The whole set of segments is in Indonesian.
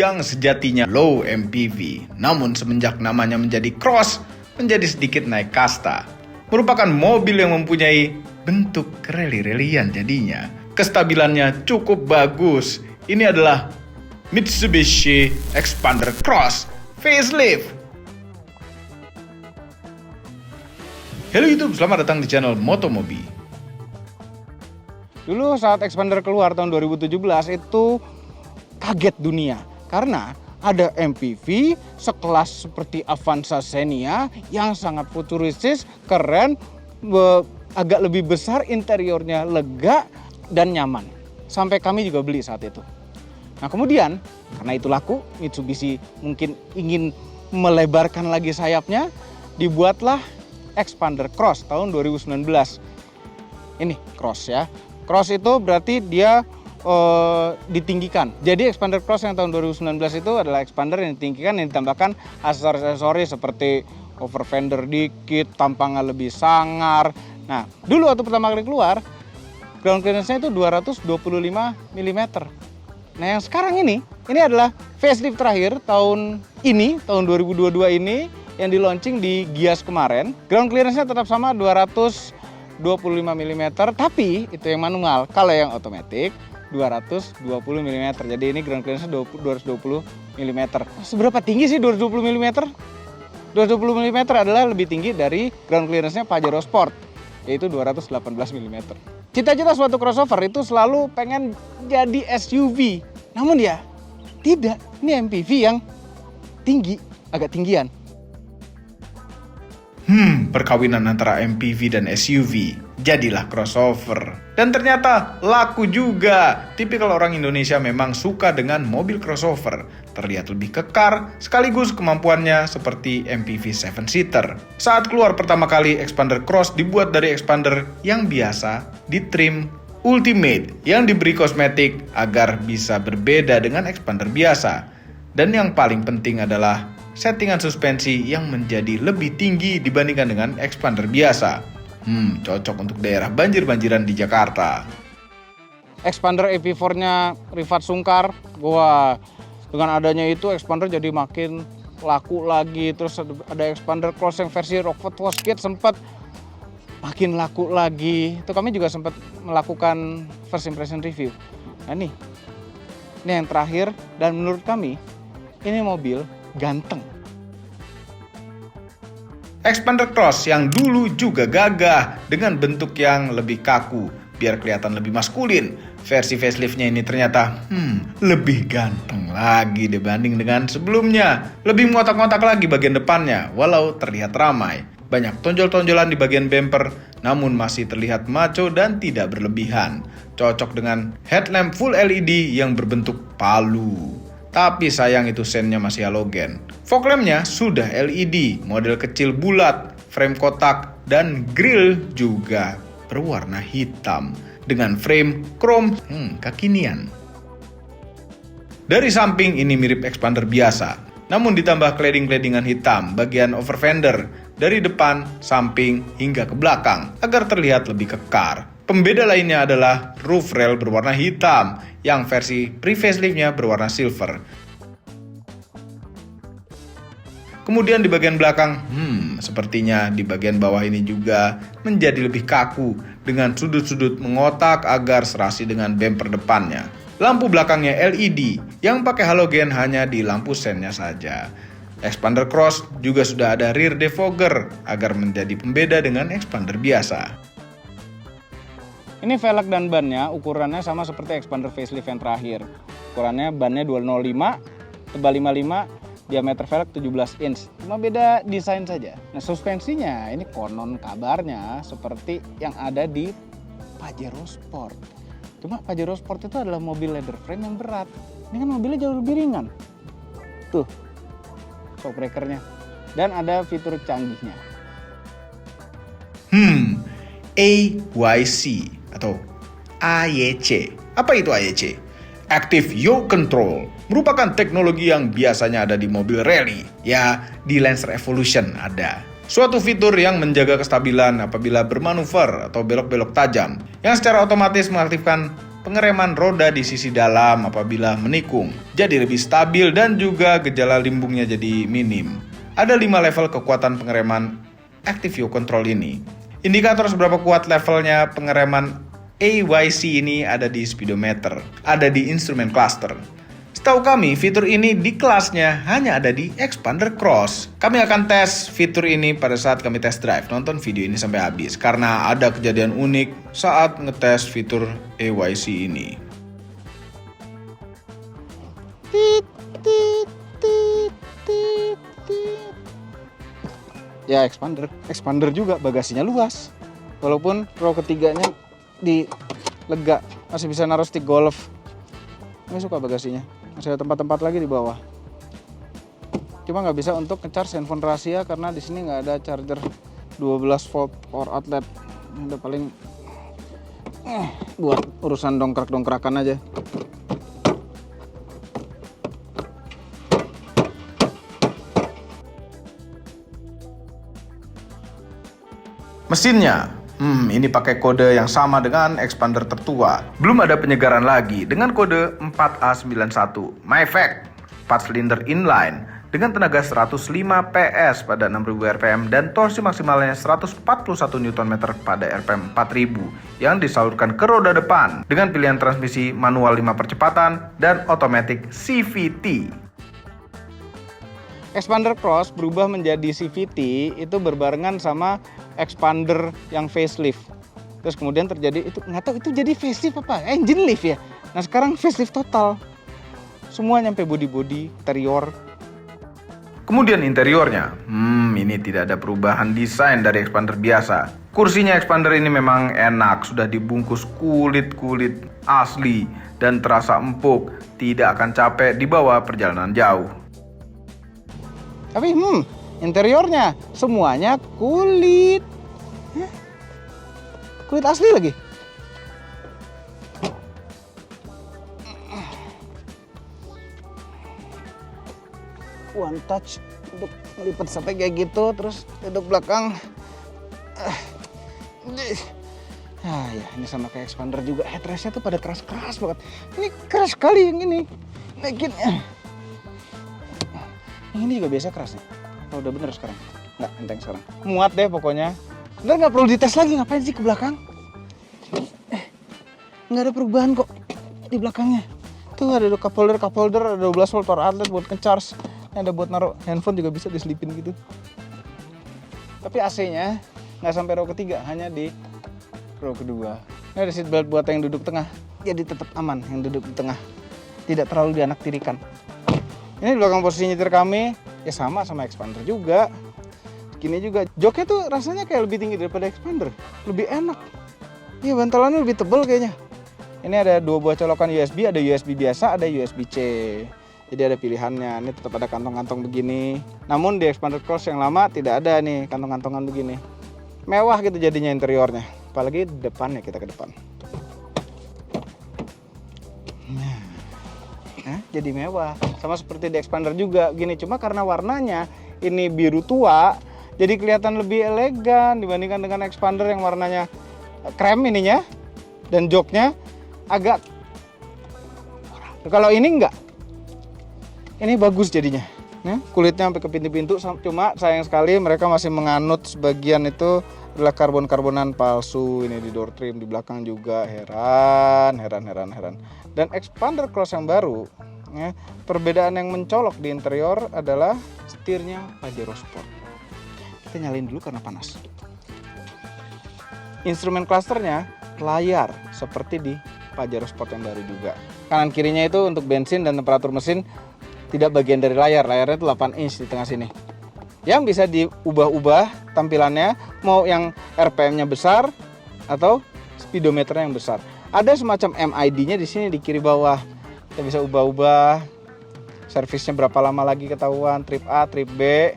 yang sejatinya low MPV, namun semenjak namanya menjadi cross, menjadi sedikit naik kasta. Merupakan mobil yang mempunyai bentuk rally-rallyan jadinya. Kestabilannya cukup bagus. Ini adalah Mitsubishi Xpander Cross Facelift. Halo YouTube, selamat datang di channel Motomobi. Dulu saat Xpander keluar tahun 2017 itu kaget dunia karena ada MPV sekelas seperti Avanza Xenia yang sangat futuristis, keren, agak lebih besar, interiornya lega dan nyaman. Sampai kami juga beli saat itu. Nah kemudian karena itu laku, Mitsubishi mungkin ingin melebarkan lagi sayapnya, dibuatlah Xpander Cross tahun 2019. Ini Cross ya. Cross itu berarti dia ditinggikan. Jadi Xpander Cross yang tahun 2019 itu adalah Xpander yang ditinggikan, yang ditambahkan aksesoris seperti over fender dikit, tampangnya lebih sangar. Nah, dulu waktu pertama kali keluar, ground clearance-nya itu 225 mm. Nah, yang sekarang ini adalah facelift terakhir tahun 2022 ini yang di launching di Gias kemarin. Ground clearance-nya tetap sama 225 mm, tapi itu yang manual. Kalau yang otomatis 220 mm. Jadi ini ground clearance-nya 220 mm. Seberapa tinggi sih 220 mm? 220 mm adalah lebih tinggi dari ground clearance-nya Pajero Sport, yaitu 218 mm. Cita-cita suatu crossover itu selalu pengen jadi SUV. Namun ya, tidak. Ini MPV yang tinggi, agak tinggian. Perkawinan antara MPV dan SUV, jadilah crossover. Dan ternyata laku juga. Tipikal orang Indonesia memang suka dengan mobil crossover. Terlihat lebih kekar, sekaligus kemampuannya seperti MPV 7-seater. Saat keluar pertama kali, Xpander Cross dibuat dari Xpander yang biasa, ditrim Ultimate, yang diberi kosmetik agar bisa berbeda dengan Xpander biasa. Dan yang paling penting adalah settingan suspensi yang menjadi lebih tinggi dibandingkan dengan Xpander biasa. Cocok untuk daerah banjir-banjiran di Jakarta. Xpander EP4-nya Rifat Sungkar, wah, dengan adanya itu Xpander jadi makin laku lagi. Terus ada Xpander Cross yang versi Rockford Wasket sempat makin laku lagi. Itu kami juga sempat melakukan first impression review. Nah ini yang terakhir, dan menurut kami ini mobil ganteng. Xpander Cross yang dulu juga gagah dengan bentuk yang lebih kaku biar kelihatan lebih maskulin. Versi faceliftnya ini ternyata lebih ganteng lagi dibanding dengan sebelumnya. Lebih ngotak-ngotak lagi bagian depannya, walau terlihat ramai. Banyak tonjol-tonjolan di bagian bumper, namun masih terlihat maco dan tidak berlebihan. Cocok dengan headlamp full LED yang berbentuk palu. Tapi sayang itu sennya masih halogen. Fog lamp-nya sudah LED, model kecil bulat, frame kotak, dan grill juga berwarna hitam dengan frame chrome kekinian. Dari samping ini mirip Xpander biasa, namun ditambah cladding-claddingan hitam bagian over fender dari depan, samping, hingga ke belakang agar terlihat lebih kekar. Pembeda lainnya adalah roof rail berwarna hitam yang versi pre-facelift-nya berwarna silver. Kemudian di bagian belakang, sepertinya di bagian bawah ini juga menjadi lebih kaku dengan sudut-sudut mengotak agar serasi dengan bumper depannya. Lampu belakangnya LED yang pakai halogen hanya di lampu sennya saja. Xpander Cross juga sudah ada rear defogger agar menjadi pembeda dengan Xpander biasa. Ini velg dan bannya ukurannya sama seperti Xpander facelift yang terakhir. Ukurannya bannya 205, tebal 55, diameter velg 17 inch. Cuma beda desain saja. Nah suspensinya ini konon kabarnya seperti yang ada di Pajero Sport. Cuma Pajero Sport itu adalah mobil leather frame yang berat. Ini kan mobilnya jauh lebih ringan. Tuh, shockbreakernya. Dan ada fitur canggihnya. AYC atau AYC. Apa itu AYC? Active Yaw Control merupakan teknologi yang biasanya ada di mobil rally. Ya, di Lancer Evolution ada. Suatu fitur yang menjaga kestabilan apabila bermanuver atau belok-belok tajam, yang secara otomatis mengaktifkan pengereman roda di sisi dalam apabila menikung jadi lebih stabil dan juga gejala limbungnya jadi minim. Ada 5 level kekuatan pengereman Active Yaw Control ini. Indikator seberapa kuat levelnya pengereman AYC ini ada di speedometer, ada di instrumen cluster. Setahu kami, fitur ini di kelasnya hanya ada di Xpander Cross. Kami akan tes fitur ini pada saat kami test drive. Nonton video ini sampai habis, karena ada kejadian unik saat ngetes fitur AYC ini. Ya, Xpander juga bagasinya luas. Walaupun row ketiganya di lega, masih bisa naruh stick golf. Ini suka bagasinya. Masih ada tempat-tempat lagi di bawah. Cuma nggak bisa untuk ngecharge handphone rahasia karena di sini nggak ada charger 12 volt power outlet. Ini udah paling buat urusan dongkrak-dongkrakan aja. Mesinnya, ini pakai kode yang sama dengan Xpander tertua. Belum ada penyegaran lagi dengan kode 4A91. Mavic 4 silinder inline dengan tenaga 105 PS pada 6000 rpm dan torsi maksimalnya 141 Nm pada rpm 4000 yang disalurkan ke roda depan dengan pilihan transmisi manual 5 percepatan dan automatic CVT. Xpander Cross berubah menjadi CVT itu berbarengan sama Xpander yang facelift. Terus kemudian terjadi itu, nggak tahu itu jadi facelift apa, engine lift ya. Nah sekarang facelift total, semua nyampe body interior. Kemudian interiornya, ini tidak ada perubahan desain dari Xpander biasa. Kursinya Xpander ini memang enak, sudah dibungkus kulit asli dan terasa empuk, tidak akan capek dibawa perjalanan jauh. Tapi interiornya semuanya kulit. Kulit asli lagi. One touch untuk melipat sampai kayak gitu, terus duduk belakang. Ya, ini sama kayak Xpander juga. Headrestnya tuh pada keras-keras banget. Ini keras sekali yang ini. Naikinnya. Yang ini juga biasa keras nih. Oh, udah bener sekarang. Nggak, enteng sekarang. Muat deh pokoknya. Udah nggak perlu dites lagi, ngapain sih ke belakang? Nggak ada perubahan kok di belakangnya. Tuh ada cup holder, ada 12 volt power outlet buat ngecharge. Ada buat naruh handphone juga bisa diselipin gitu. Tapi AC-nya nggak sampai row ketiga, hanya di row kedua. Ini ada seat belt buat yang duduk tengah. Jadi tetap aman yang duduk di tengah. Tidak terlalu dianaktirikan. Ini di belakang posisi nyetir kami, ya sama Xpander juga. Gini juga, joknya tuh rasanya kayak lebih tinggi daripada Xpander. Lebih enak. Iya, bantalannya lebih tebal kayaknya. Ini ada 2 buah colokan USB, ada USB biasa, ada USB-C. Jadi ada pilihannya, ini tetap ada kantong-kantong begini. Namun di Xpander Cross yang lama tidak ada nih kantong-kantongan begini. Mewah gitu jadinya interiornya. Apalagi depannya, kita ke depan. Nah, jadi mewah. Sama seperti di Xpander juga gini, cuma karena warnanya ini biru tua, jadi kelihatan lebih elegan dibandingkan dengan Xpander yang warnanya krem ininya dan joknya agak. Kalau ini enggak. Ini bagus jadinya. Nah, kulitnya sampai ke pintu-pintu, cuma sayang sekali mereka masih menganut sebagian itu adalah karbon-karbonan palsu. Ini di door trim, di belakang juga. Heran. Dan Xpander Cross yang baru, ya, perbedaan yang mencolok di interior adalah setirnya Pajero Sport. Kita nyalain dulu karena panas. Instrumen clusternya layar seperti di Pajero Sport yang baru juga. Kanan kirinya itu untuk bensin dan temperatur mesin tidak bagian dari layar. Layarnya itu 8 inch di tengah sini. Yang bisa diubah-ubah tampilannya, mau yang RPM-nya besar atau speedometernya yang besar. Ada semacam MID-nya di sini di kiri bawah. Kita bisa ubah-ubah. Servisnya berapa lama lagi ketahuan, trip A, trip B.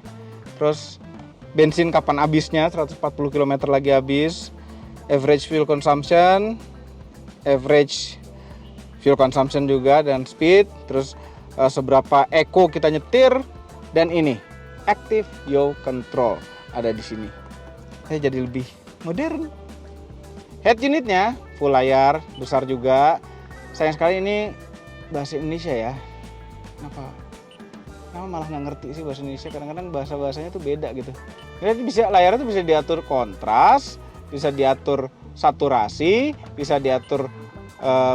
Terus bensin kapan habisnya, 140 km lagi habis. Average fuel consumption, juga dan speed. Terus seberapa eco kita nyetir, dan ini Active Yaw Control ada di sini. Saya jadi lebih modern. Head unitnya full layar, besar juga. Sayang sekali ini bahasa Indonesia ya. Kenapa malah nggak ngerti sih bahasa Indonesia? Kadang-kadang bahasanya tuh beda gitu. Jadi layarnya tuh bisa diatur kontras, bisa diatur saturasi, bisa diatur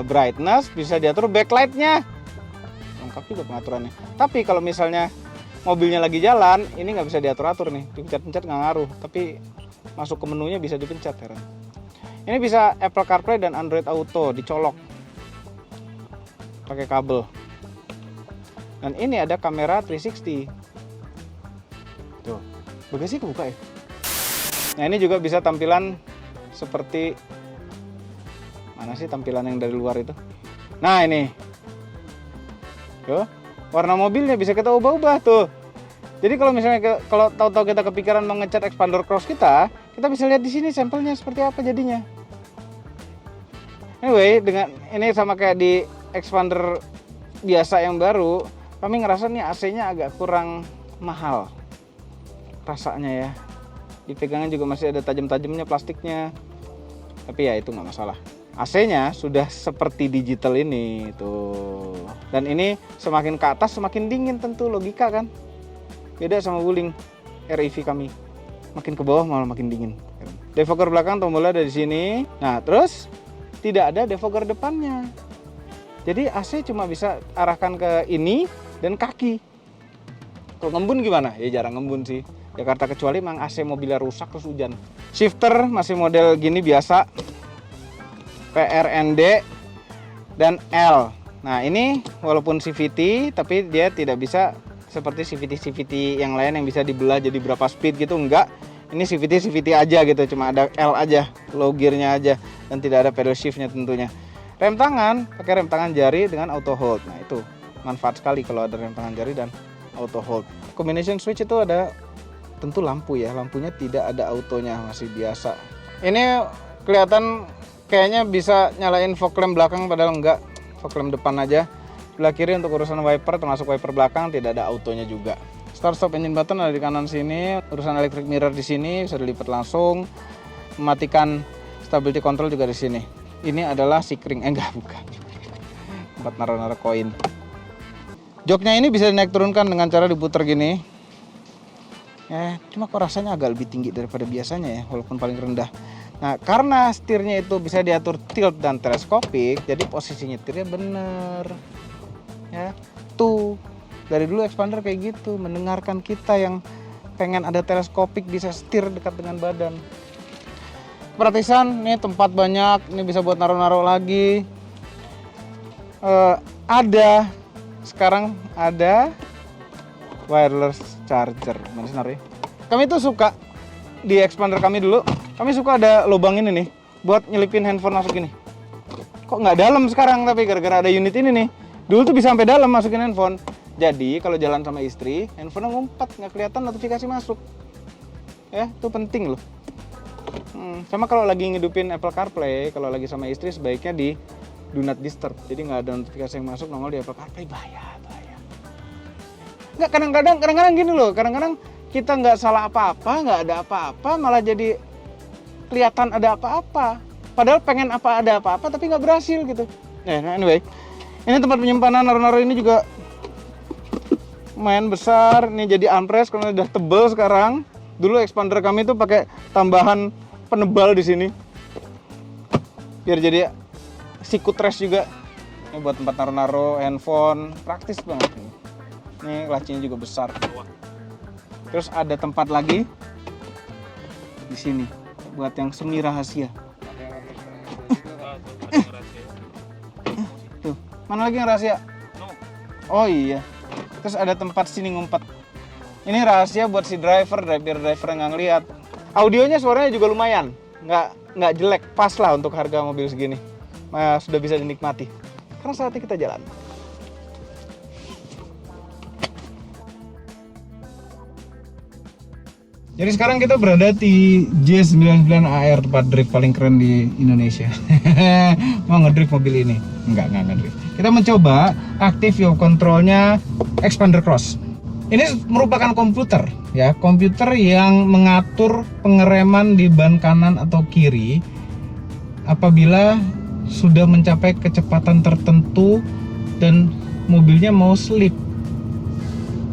brightness, bisa diatur backlightnya. Lengkap juga pengaturannya. Tapi kalau misalnya mobilnya lagi jalan, ini nggak bisa diatur-atur nih. Dipencet-pencet nggak ngaruh. Tapi masuk ke menunya bisa dipencet, heran. Ini bisa Apple CarPlay dan Android Auto dicolok pakai kabel. Dan ini ada kamera 360. Tuh, bagasi kebuka ya. Nah, ini juga bisa tampilan seperti mana sih tampilan yang dari luar itu? Nah, ini. Tuh, warna mobilnya bisa kita ubah-ubah tuh. Jadi kalau misalnya kalau tahu-tahu kita kepikiran mau ngecat expander cross kita bisa lihat di sini sampelnya seperti apa jadinya. Anyway, dengan ini sama kayak di expander biasa yang baru, kami ngerasa nih AC-nya agak kurang mahal rasanya ya. Dipegangnya juga masih ada tajam-tajamnya plastiknya. Tapi ya itu nggak masalah. AC-nya sudah seperti digital ini tuh. Dan ini semakin ke atas semakin dingin, tentu logika kan. Beda sama Wuling REV kami. Makin ke bawah malah makin dingin. Defogger belakang tombolnya ada di sini. Nah, terus tidak ada defogger depannya. Jadi AC cuma bisa arahkan ke ini dan kaki. Kalau ngembun gimana? Ya jarang ngembun sih. Jakarta kecuali memang AC mobilnya rusak terus hujan. Shifter masih model gini biasa. PRND dan L. Nah, ini walaupun CVT tapi dia tidak bisa seperti CVT yang lain yang bisa dibelah jadi berapa speed gitu, enggak. Ini CVT aja gitu, cuma ada L aja, low gearnya aja, dan tidak ada pedal shiftnya tentunya. Rem tangan, pakai rem tangan jari dengan auto hold. Nah, itu manfaat sekali kalau ada rem tangan jari dan auto hold. Combination switch itu ada tentu lampu ya, lampunya tidak ada autonya, masih biasa. Ini kelihatan kayaknya bisa nyalain fog lamp belakang padahal enggak, fog lamp depan aja. Sebelah kiri untuk urusan wiper, termasuk wiper belakang tidak ada autonya juga. Start stop engine button ada di kanan sini, urusan electric mirror di sini bisa dilipat langsung. Mematikan stability control juga di sini. Ini adalah sikring, bukan. Tempat naruh-naruh koin. Joknya ini bisa dinaik turunkan dengan cara diputar gini. Cuma kok rasanya agak lebih tinggi daripada biasanya ya, walaupun paling rendah. Nah, karena setirnya itu bisa diatur tilt dan teleskopik, jadi posisi nyetirnya bener. Ya, tuh. Dari dulu expander kayak gitu, mendengarkan kita yang pengen ada teleskopik bisa setir dekat dengan badan. Perhatian, ini tempat banyak, ini bisa buat naruh-naruh lagi. Sekarang ada wireless charger. Mana sih naruhnya? Kami tuh suka di expander kami dulu, kami suka ada lubang ini nih buat nyelipin handphone masuk gini. Kok nggak dalam sekarang, tapi gara-gara ada unit ini nih. Dulu tuh bisa sampai dalam masukin handphone. Jadi kalau jalan sama istri, handphone ngumpat, nggak kelihatan notifikasi masuk. Ya, itu penting loh. Sama kalau lagi ngidupin Apple CarPlay, kalau lagi sama istri sebaiknya di Do Not Disturb. Jadi nggak ada notifikasi yang masuk nongol di Apple CarPlay, bahaya. Nggak, kadang-kadang gini loh, kadang-kadang kita nggak salah apa-apa, nggak ada apa-apa, malah jadi kelihatan ada apa-apa. Padahal pengen ada apa-apa, tapi nggak berhasil gitu. Anyway, ini tempat penyimpanan naruh-naruh ini juga lumayan besar. Ini jadi armrest karena udah tebel sekarang. Dulu expander kami tuh pakai tambahan penebal di sini. Biar jadi sikut rest juga. Ini buat tempat naruh-naruh handphone, praktis banget ini. Ini lacinya juga besar. Terus ada tempat lagi di sini buat yang semi rahasia. Tuh, mana lagi yang rahasia? Oh iya. Terus ada tempat sini ngumpet. Ini rahasia buat si driver, biar driver nggak ngeliat. Audionya suaranya juga lumayan, nggak jelek, pas lah untuk harga mobil segini. Sudah bisa dinikmati. Karena saatnya kita jalan. Jadi sekarang kita berada di J99AR, tempat drift paling keren di Indonesia. Mau ngedrift mobil ini? Enggak ngedrift. Kita mencoba active yaw controlnya expander cross. Ini merupakan komputer ya, komputer yang mengatur pengereman di ban kanan atau kiri apabila sudah mencapai kecepatan tertentu dan mobilnya mau slip.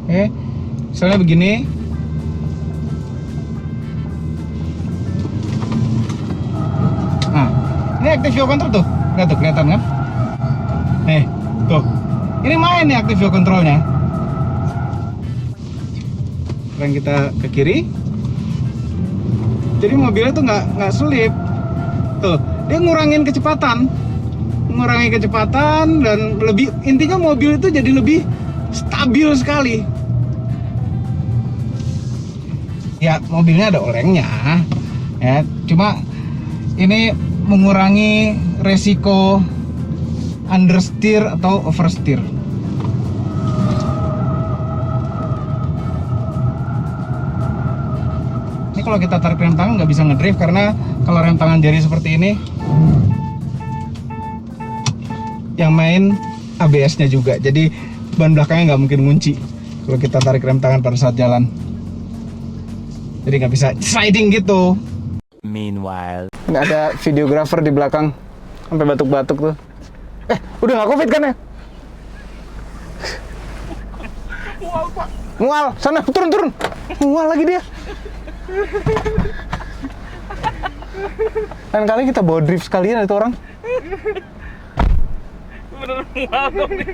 Oke, misalnya begini. Nah, ini active yaw control tuh, nggak tuh kelihatan kan? Nih, tuh. Ini main nih active yaw controlnya. Sekarang kita ke kiri. Jadi mobilnya tuh nggak slip. Tuh, dia ngurangin kecepatan dan lebih, intinya mobil itu jadi lebih stabil sekali. Ya, mobilnya ada olengnya, ya. Cuma ini mengurangi resiko understeer atau oversteer. Ini kalau kita tarik rem tangan nggak bisa ngedrift karena kalau rem tangan jari seperti ini, yang main ABS-nya juga. Jadi ban belakangnya nggak mungkin ngunci kalau kita tarik rem tangan pada saat jalan. Jadi nggak bisa sliding gitu. Meanwhile, Nggak ada videographer di belakang sampai batuk-batuk tuh. Udah nggak covid kan ya? Mual pak. Mual, sana turun. Mual lagi dia. Lain kali kita bawa drift sekalian itu orang. Bener mual dong nih.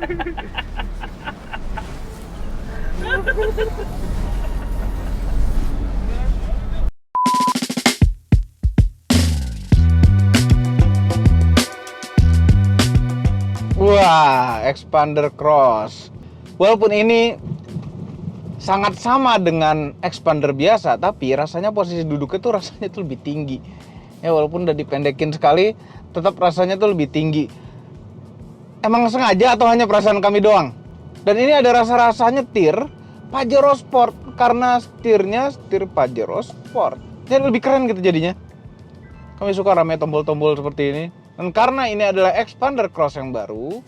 Wah, Expander Cross. Walaupun ini sangat sama dengan Expander biasa, tapi rasanya posisi duduknya tuh rasanya tuh lebih tinggi. Ya walaupun udah dipendekin sekali, tetap rasanya tuh lebih tinggi. Emang sengaja atau hanya perasaan kami doang? Dan ini ada rasa-rasa nyetir Pajero Sport karena setirnya setir Pajero Sport. Jadi lebih keren gitu jadinya. Kami suka rame tombol-tombol seperti ini. Dan karena ini adalah Expander Cross yang baru,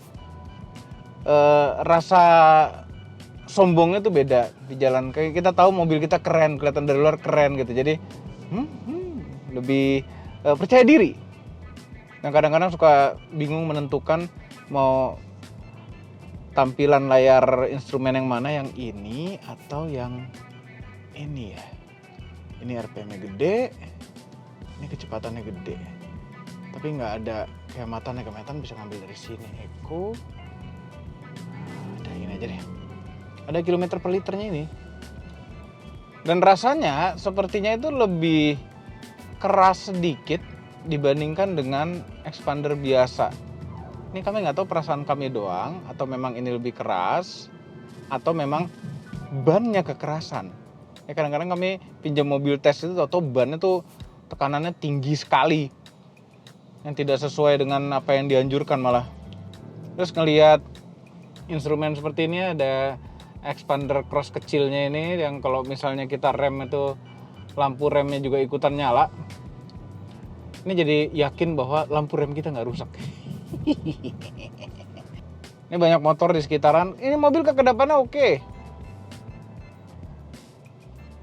rasa sombongnya tuh beda di jalan. Kayak kita tahu mobil kita keren, kelihatan dari luar keren gitu. Jadi lebih percaya diri. Dan kadang-kadang suka bingung menentukan mau tampilan layar instrumen yang mana, yang ini atau yang ini ya. Ini RPM-nya gede, ini kecepatannya gede. Tapi nggak ada kehematan bisa ngambil dari sini. Eco, ada ini aja deh. Ada kilometer per liternya ini. Dan rasanya sepertinya itu lebih keras sedikit dibandingkan dengan Expander biasa. Ini kami nggak tahu perasaan kami doang, atau memang ini lebih keras, atau memang bannya kekerasan. Ya kadang-kadang kami pinjam mobil tes itu, atau bannya tuh tekanannya tinggi sekali, yang tidak sesuai dengan apa yang dianjurkan malah. Terus ngelihat instrumen seperti ini, ada Expander Cross kecilnya ini, yang kalau misalnya kita rem itu lampu remnya juga ikutan nyala. Ini jadi yakin bahwa lampu rem kita nggak rusak. Ini banyak motor di sekitaran. Ini mobil kekedapannya oke.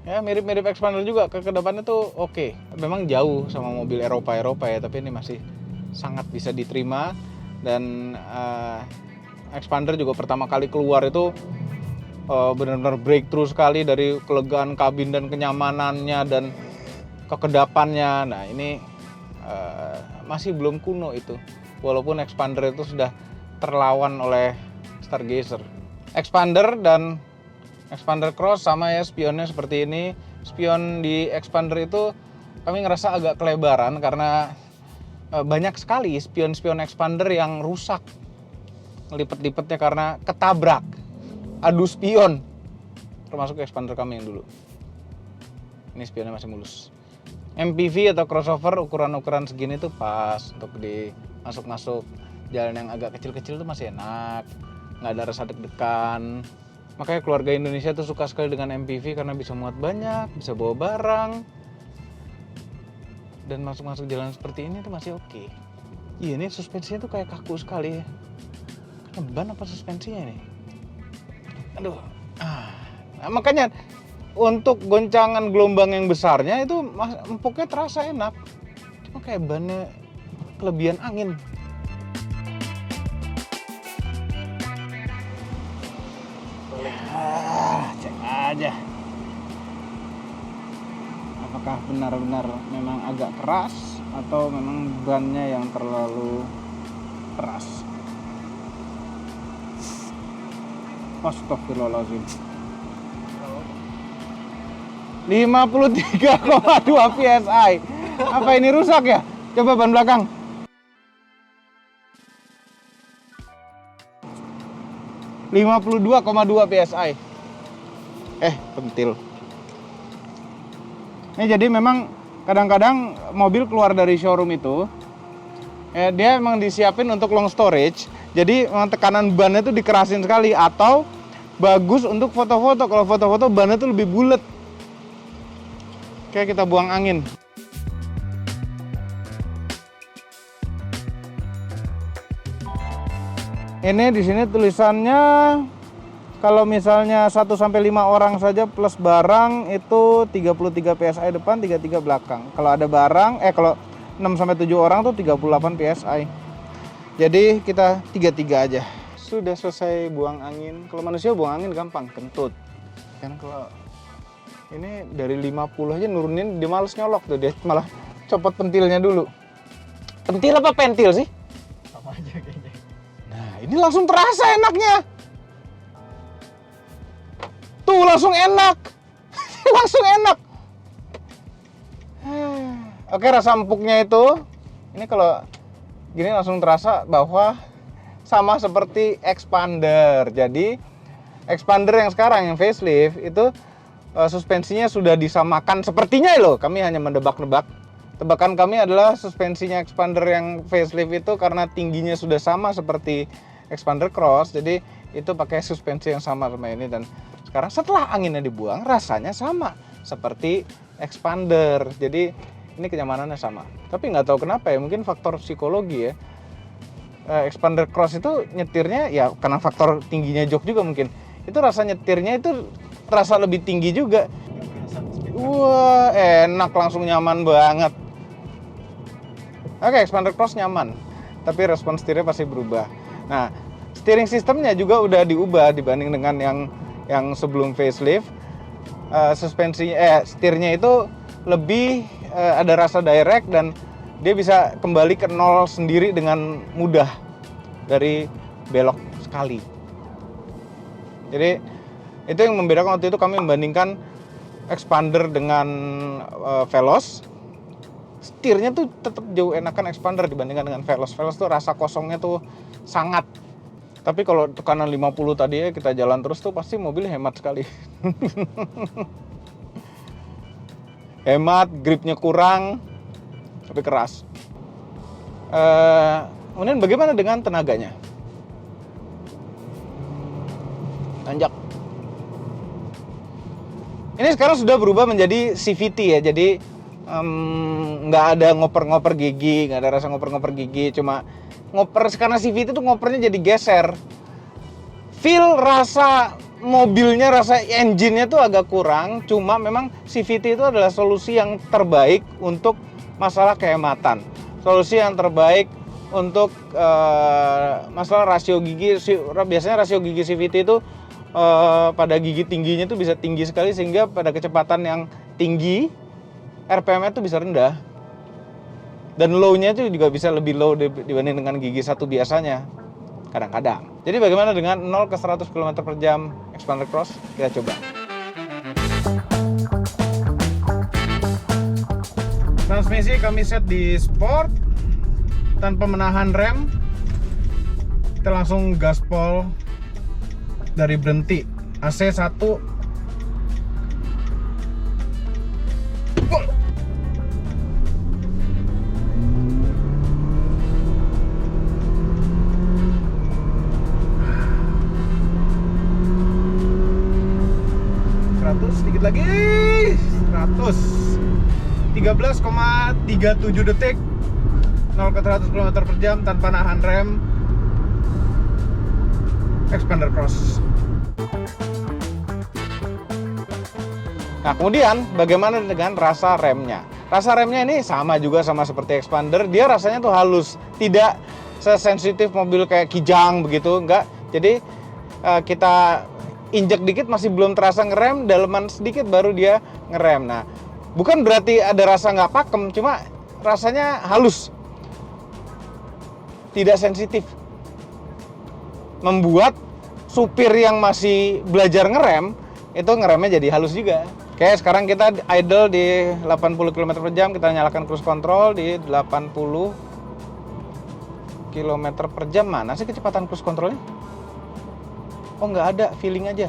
Ya mirip-mirip Expander juga, kekedapannya tuh oke. Memang jauh sama mobil Eropa ya, tapi ini masih sangat bisa diterima. Dan Expander juga pertama kali keluar itu benar-benar breakthrough sekali dari kelegaan kabin dan kenyamanannya dan kekedapannya. Nah ini masih belum kuno itu, walaupun Expander itu sudah terlawan oleh Stargazer. Expander dan Expander Cross sama ya, spionnya seperti ini. Spion di Expander itu kami ngerasa agak kelebaran karena banyak sekali spion-spion Expander yang rusak ngelipet-lipetnya karena ketabrak adu spion, termasuk Expander kami yang dulu. Ini spionnya masih mulus. MPV atau crossover ukuran-ukuran segini tuh pas untuk di masuk-masuk jalan yang agak kecil-kecil tuh masih enak, nggak ada rasa deg-degan. Makanya keluarga Indonesia tuh suka sekali dengan MPV karena bisa muat banyak, bisa bawa barang, dan masuk-masuk jalan seperti ini tuh masih oke. Iya, ini suspensinya tuh kayak kaku sekali ya. Karena ban apa suspensinya ini? Aduh. Nah, makanya untuk goncangan gelombang yang besarnya itu empuknya terasa enak. Cuma kayak bannya kelebihan angin. aja. Apakah benar-benar memang agak keras atau memang bannya yang terlalu keras? Astagfirullahaladzim. 53,2 PSI. Apa ini rusak ya? Coba ban belakang. (52,2 PSI). Pentil. Ini jadi memang kadang-kadang mobil keluar dari showroom itu dia emang disiapin untuk long storage. Jadi memang tekanan bannya itu dikerasin sekali, atau bagus untuk foto-foto. Kalau foto-foto bannya itu lebih bulat. Kayak kita buang angin. Ini di sini tulisannya kalau misalnya 1 sampai 5 orang saja plus barang itu 33 PSI depan, 33 belakang. Kalau ada barang kalau 6 sampai 7 orang tuh 38 PSI. Jadi kita 33 aja. Sudah selesai buang angin. Kalau manusia buang angin gampang, kentut. Kan kalau ini dari 50 aja nurunin, dia males nyolok tuh, dia malah copot pentilnya dulu. Pentil apa pentil sih? Sama aja kayaknya. Nah, ini langsung terasa enaknya. Tuh, langsung enak. Langsung enak. Oke, rasa empuknya itu, ini kalau gini langsung terasa bahwa sama seperti expander. Jadi, expander yang sekarang, yang facelift, itu suspensinya sudah disamakan. Sepertinya loh, kami hanya mendebak-nebak. Tebakan kami adalah suspensinya expander yang facelift itu karena tingginya sudah sama seperti expander cross. Jadi, itu pakai suspensi yang sama ini. Dan sekarang setelah anginnya dibuang, rasanya sama seperti expander. Jadi ini kenyamanannya sama. Tapi nggak tahu kenapa ya, mungkin faktor psikologi ya. Expander cross itu nyetirnya ya karena faktor tingginya jok juga mungkin. Itu rasa nyetirnya itu rasa lebih tinggi juga. Wah, enak, langsung nyaman banget. Oke, expander cross nyaman. Tapi respon setirnya pasti berubah. Nah, steering systemnya juga udah diubah dibanding dengan yang sebelum facelift. Setirnya itu lebih ada rasa direct dan dia bisa kembali ke nol sendiri dengan mudah dari belok sekali. Jadi itu yang membedakan. Waktu itu kami membandingkan expander dengan Veloz. Setirnya tuh tetap jauh enakan expander dibandingkan dengan Veloz. Veloz tuh rasa kosongnya tuh sangat. Tapi kalau tekanan 50 tadi ya kita jalan terus tuh pasti mobil hemat sekali. Hemat, gripnya kurang, tapi keras. Kemudian bagaimana dengan tenaganya? Tanjak. Ini sekarang sudah berubah menjadi CVT ya, jadi nggak ada ngoper-ngoper gigi, nggak ada rasa ngoper-ngoper gigi, cuma ngoper. Karena CVT itu ngopernya jadi geser. Feel rasa mobilnya, rasa engine-nya tuh agak kurang, cuma memang CVT itu adalah solusi yang terbaik untuk masalah kehematan. Solusi yang terbaik untuk masalah rasio gigi. Biasanya rasio gigi CVT itu pada gigi tingginya tuh bisa tinggi sekali, sehingga pada kecepatan yang tinggi RPM-nya tuh bisa rendah. Dan low-nya itu juga bisa lebih low dibanding dengan gigi satu biasanya. Kadang-kadang. Jadi bagaimana dengan 0 ke 100 km per jam expander cross? Kita coba. Transmisi kami set di sport tanpa menahan rem. Kita langsung gaspol dari berhenti. AC 1. Sedikit lagi 100. 13,37 detik 0 ke 100 km per jam tanpa nahan rem. Expander cross. Nah, kemudian bagaimana dengan rasa remnya? Rasa remnya ini sama juga sama seperti expander. Dia rasanya tuh halus, tidak sesensitif mobil kayak Kijang begitu, enggak. Jadi kita injek dikit masih belum terasa ngerem, daleman sedikit baru dia ngerem. Nah, bukan berarti ada rasa nggak pakem, cuma rasanya halus, tidak sensitif, membuat supir yang masih belajar ngerem itu ngeremnya jadi halus juga. Oke, sekarang kita idle di 80 km per jam, kita nyalakan cruise control di 80 km per jam. Mana sih kecepatan cruise controlnya? Oh, nggak ada, feeling aja.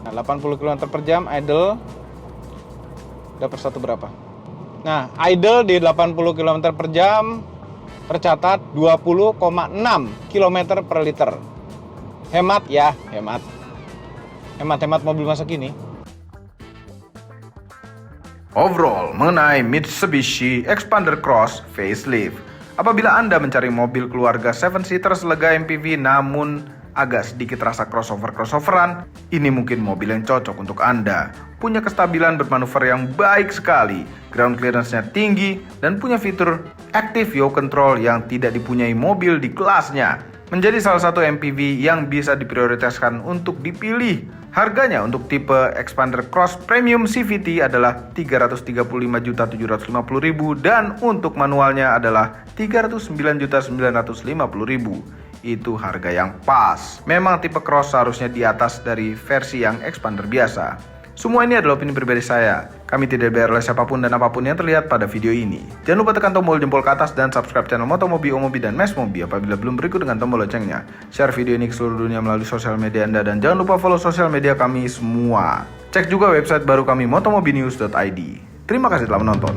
Nah, 80 km per jam idle dapat satu berapa? Nah, idle di 80 km per jam tercatat 20,6 km per liter. Hemat ya, hemat. Hemat-hemat mobil masa kini. Overall, mengenai Mitsubishi Expander Cross facelift. Apabila Anda mencari mobil keluarga 7-seater selega MPV namun agak sedikit rasa crossover-crossoveran, ini mungkin mobil yang cocok untuk Anda. Punya kestabilan bermanuver yang baik sekali, ground clearance-nya tinggi, dan punya fitur Active Yaw Control yang tidak dipunyai mobil di kelasnya. Menjadi salah satu MPV yang bisa diprioritaskan untuk dipilih. Harganya untuk tipe Expander Cross Premium CVT adalah Rp335.750.000 dan untuk manualnya adalah Rp309.950.000. Itu harga yang pas. Memang tipe Cross seharusnya di atas dari versi yang Expander biasa. Semua ini adalah opini pribadi saya. Kami tidak dibayar oleh siapapun dan apapun yang terlihat pada video ini. Jangan lupa tekan tombol jempol ke atas dan subscribe channel Motomobi, Omobi, dan Mesmobi apabila belum berikut dengan tombol loncengnya. Share video ini ke seluruh dunia melalui sosial media Anda dan jangan lupa follow sosial media kami semua. Cek juga website baru kami motomobinews.id. Terima kasih telah menonton.